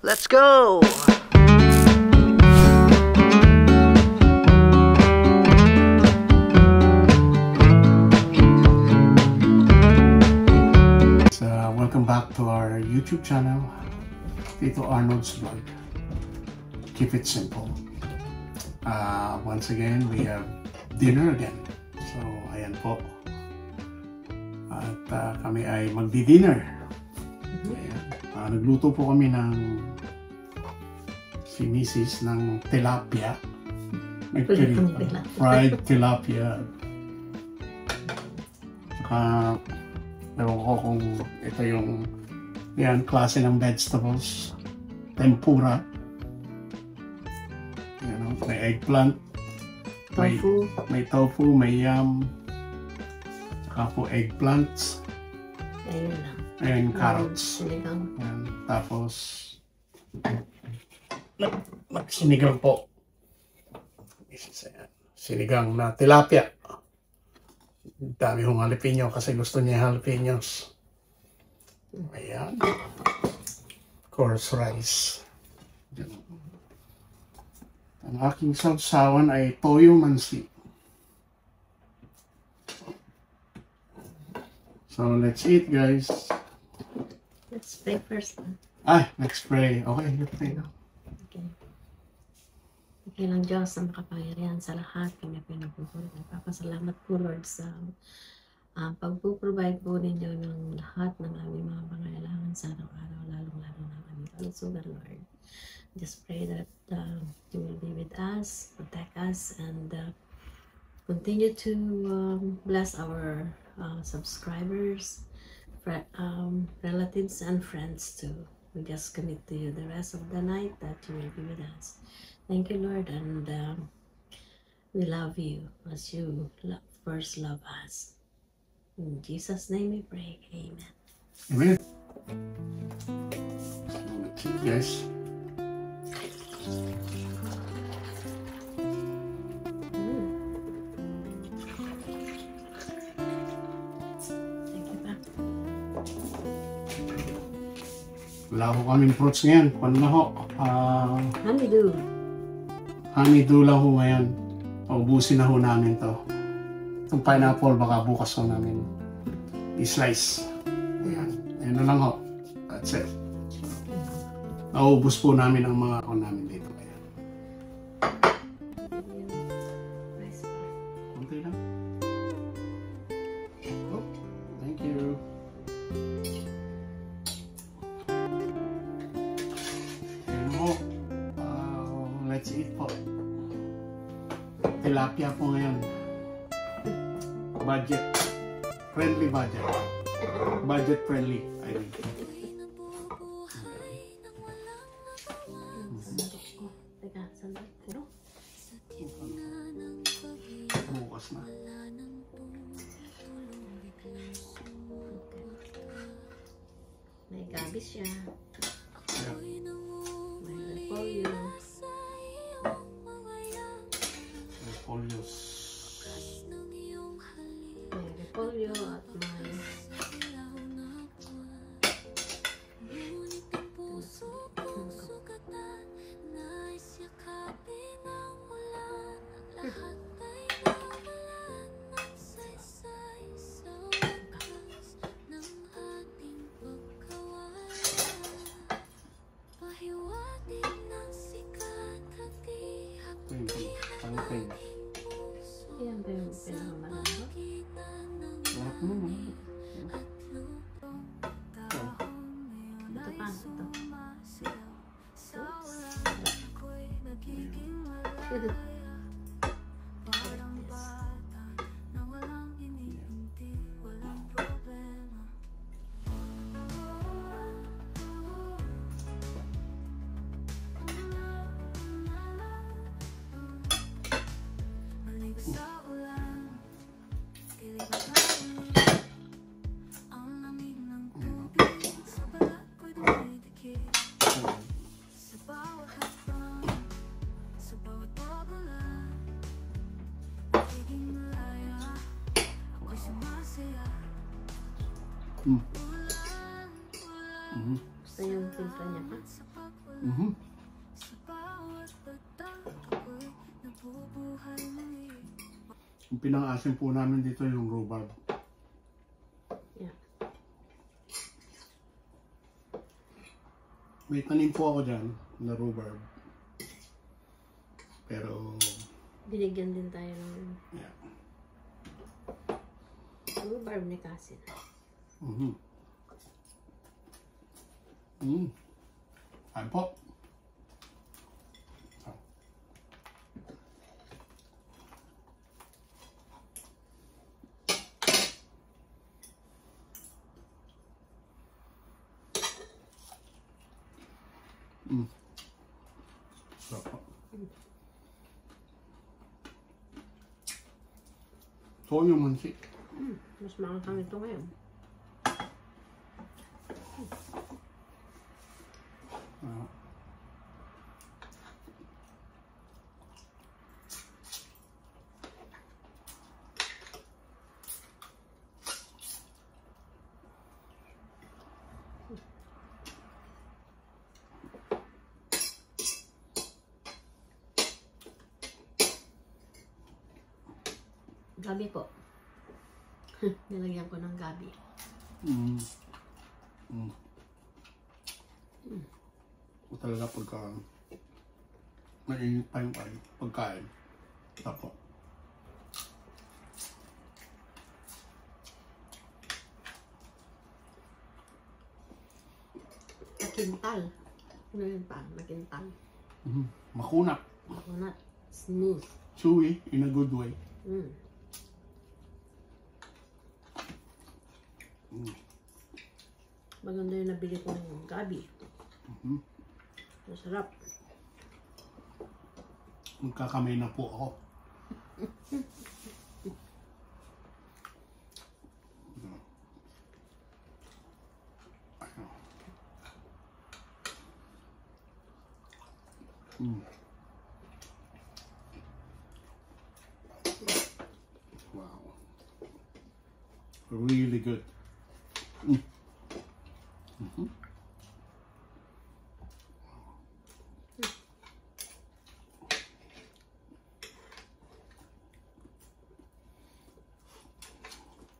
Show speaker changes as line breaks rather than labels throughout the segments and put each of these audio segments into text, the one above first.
Let's go!
Welcome back to our YouTube channel, Tito Arnold's Vlog. Keep it simple. Once again, we have dinner again. So, ayan po. At kami ay magdi-dinner. Nagluto po kami ng si Mrs. ng tilapia. Fried tilapia. Ewan ko kung ito yung klase ng vegetables. Tempura. May eggplant.
Tofu.
May tofu, may yam. Saka po eggplants.
Ayun lang.
And carrots.
Sinigang.
Tapos sinigang po. Sinigang na tilapia. Dami hong jalapeno kasi gusto niya jalapenos. Ayan. Course rice. Ang aking sausawan ay toyo mansi. So let's eat, guys.
Let's pray first.
Let's pray. Okay, let's pray now.
Okay. Ikilang Diyos na makapangyarihan sa lahat, kami pinagpupuri. Nagpapasalamat po, Lord, sa pagpuprovide po ninyo ng lahat ng aming mga pangailangan sa araw-araw, lalong-lalo na kami kalusugan, Lord. Just pray that you will be with us, protect us, and continue to bless our subscribers, relatives, and friends too. We just commit to you the rest of the night that you will be with us. Thank you, Lord, and we love you as you first love us. In Jesus' name we pray. Amen.
Amen. Let's see, guys.
Thank you, Pa.
Wala ko kaming fruits ngayon. Paano na ho?
Honeydew.
Honeydew lang ho ngayon. Paubusin na ho namin to. Itong pineapple baka bukas ho namin i-slice. Ayan. Ayan na lang ho. That's it. Naubos po namin ang mga namin dito. Ayan. Kunti lang. Oh, thank you. Ayan ho. Let's eat po. Tilapia po ngayon. Budget. Friendly budget. Budget friendly, I mean.
Teka, sandali. Ano?
Bukas na.
May gabi siya.
Yeah.
May repolyo.
Folios.
May repolyo at may
Pangping.
yan ba yung pinakamalala?
Lahat mo.
Ito pa, ito. Gusto yung Timpla niya pa.
Yung pinang-asim po namin dito yung rhubarb.
Yeah.
May tanim po ako dyan na rhubarb. Pero
Binigyan din tayo ng
yeah.
rhubarb ni Cassie.
Kain po. Sarap po. So yung mansi.
Mas makakang ito ngayon. Gabi po. Nilagyan ko ng gabi.
O talaga pagka mainit pa yung pagkain. Tapo.
Makintal. Ano yun pa? Makintal.
Makunat.
Makunat. Smooth.
Chewy in a good way.
Maganda yung nabili ko ng gabi. Masarap.
Magkakamay na po ako. Wow. Really good.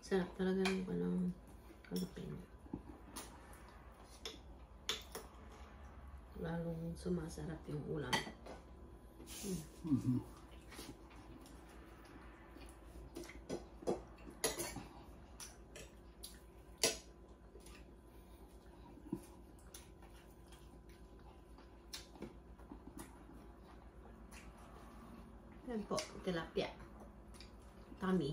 Sarap talaga ng jalapeno. Lalong sumasarap yung ulam. Yan po, tilapia. Tummy.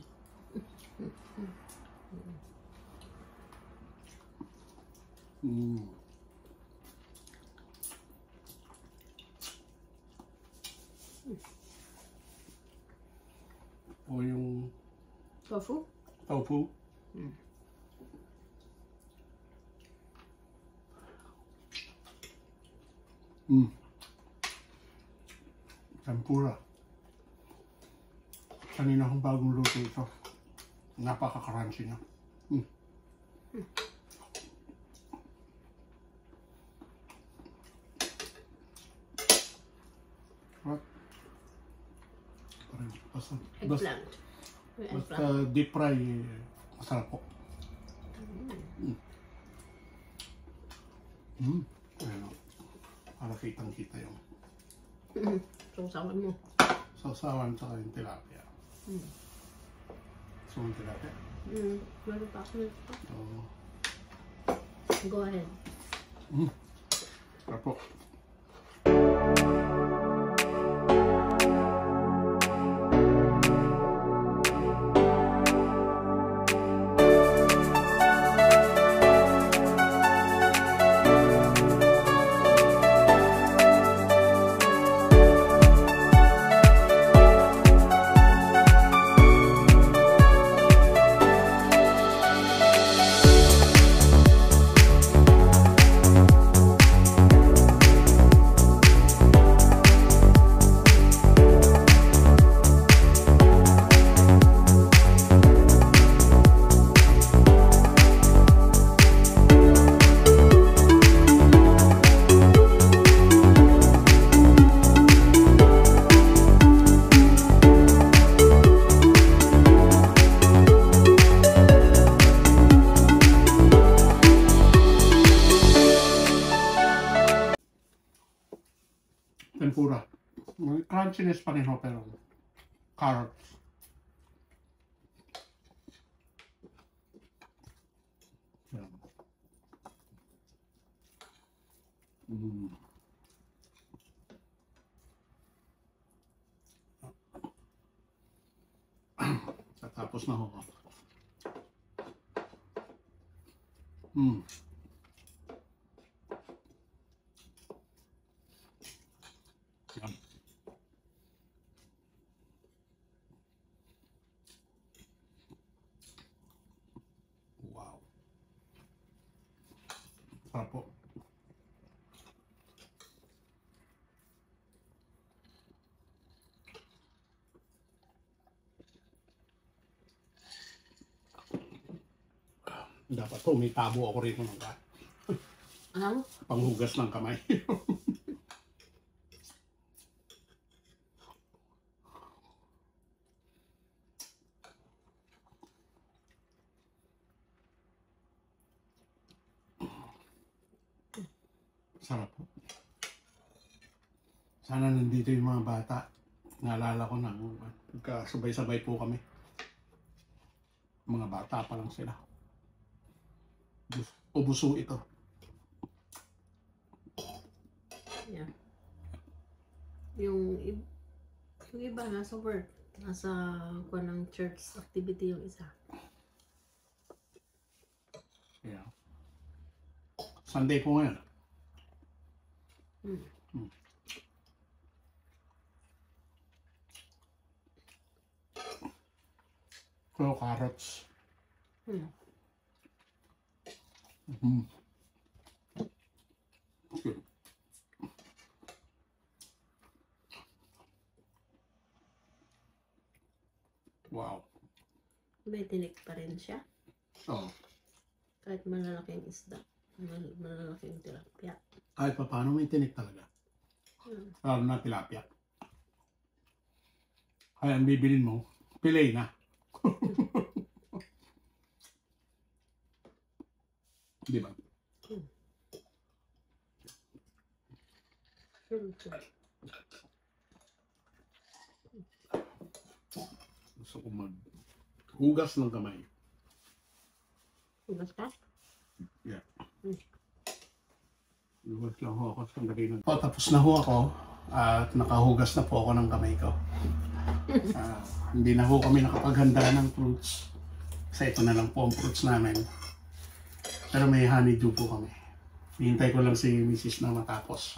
O yung
Tofu?
tofu. Tempura. Kanina kong bagong luto ito. Napaka-crunchy niya. What?
Eggplant.
Basta deep fry, masarap po. Ayan o. Para kitang-kita yung
Sausawan mo.
sausawan tsaka yung tilapia. So, yung tilapia.
Meron pa ako nito.
So,
Go ahead.
sarap po. Tempura. May crunchiness pa rin ho, pero carrots. Yan. Tapos na ho. Yan. Wow. Sarap po. Dapat po, may tabo ako rito ng
Ano?
panghugas ng kamay. Sarap po. Sana nandito yung mga bata. Naalala ko na, sabay-sabay po kami. Mga bata pa lang sila. Ubuso ito.
Yeah. Yung iba nasa work, nasa kuha ng church activity yung isa.
Yeah. Sunday po ngayon. So, carrots. Good. Wow.
May tinik pa rin siya.
So,
Kahit malalaking isda. Malalaking tilapia.
kahit pa paano may tinik talaga. Lalo na tilapia. Kaya ang bibilin mo, pilay na. Di ba? Gusto ko maghugas ng kamay.
Hugas ka?
Yeah. Hugas lang ho ako sa sandali na. Tapos na ho ako at nakahugas na po ako ng kamay ko. Hindi na ho kami nakapaghanda ng fruits. Kasi ito na lang po ang fruits namin. Pero may honeydew po kami. Hihintay ko lang si Mrs. na matapos.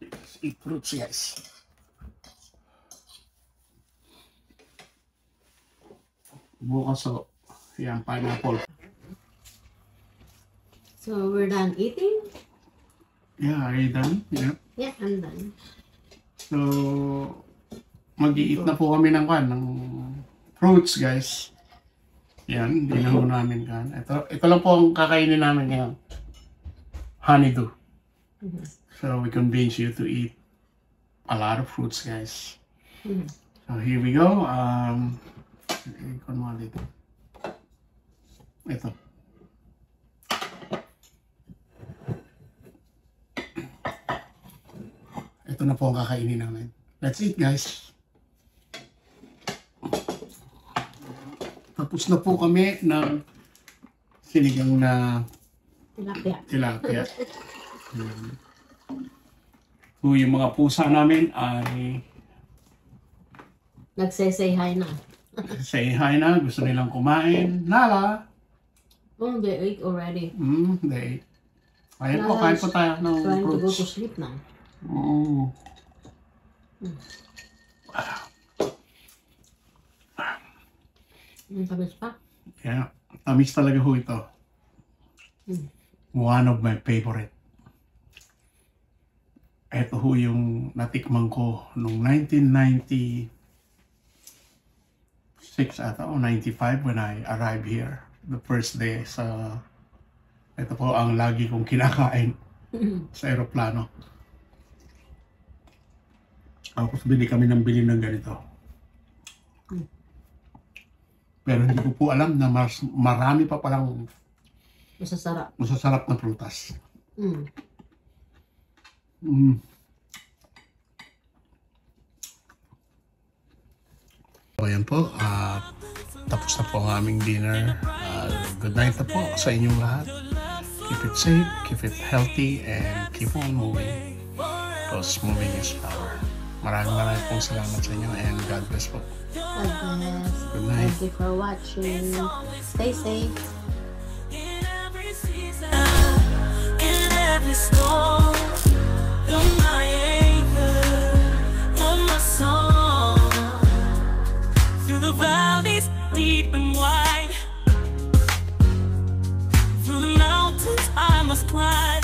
Let's eat fruits, guys. Bukas ako. Yan, pineapple.
So, we're done eating?
Yeah, are you done? Yeah.
Yeah, I'm done.
So, mag-i-eat na po kami ng fruits, guys. Yan, hindi na ho namin kan. Ito lang po ang kakainin namin ngayon. Honeydew. So, we convince you to eat a lot of fruits, guys. So, here we go. Ikon mo dito. Ito. Ito na po ang kakainin namin. Let's eat, guys. Tapos na po kami ng sinigang na tilapia. So, yung mga pusa namin ay
Nagsay-say hi na.
say hi na. Gusto nilang kumain. Nala!
Oh, they ate already.
They ate. Ayan po, kain po tayo ng
Trying to go to
fruits.
sleep now. Tamis pa?
Yeah, tamis talaga ho ito. One of my favorite. Ito ho yung natikman ko noong 1996 ata o 95 when I arrived here. The first day sa... Ito po ang lagi kong kinakain sa aeroplano. Tapos bili kami ng ganito. Pero hindi ko po alam na marami pa palang
masasarap
na prutas.
mm.
So, ayan po. Tapos na po ang aming dinner. Good night na po sa inyong lahat. Keep it safe, keep it healthy, and keep on moving. Because moving is power. Maraming pong salamat sa inyo, and God bless po.
God bless.
Good night.
Thank you for watching. Stay safe.
In every season, in every storm, you're my anchor, you're my song. Through the valleys deep and wide, through the mountains I must climb.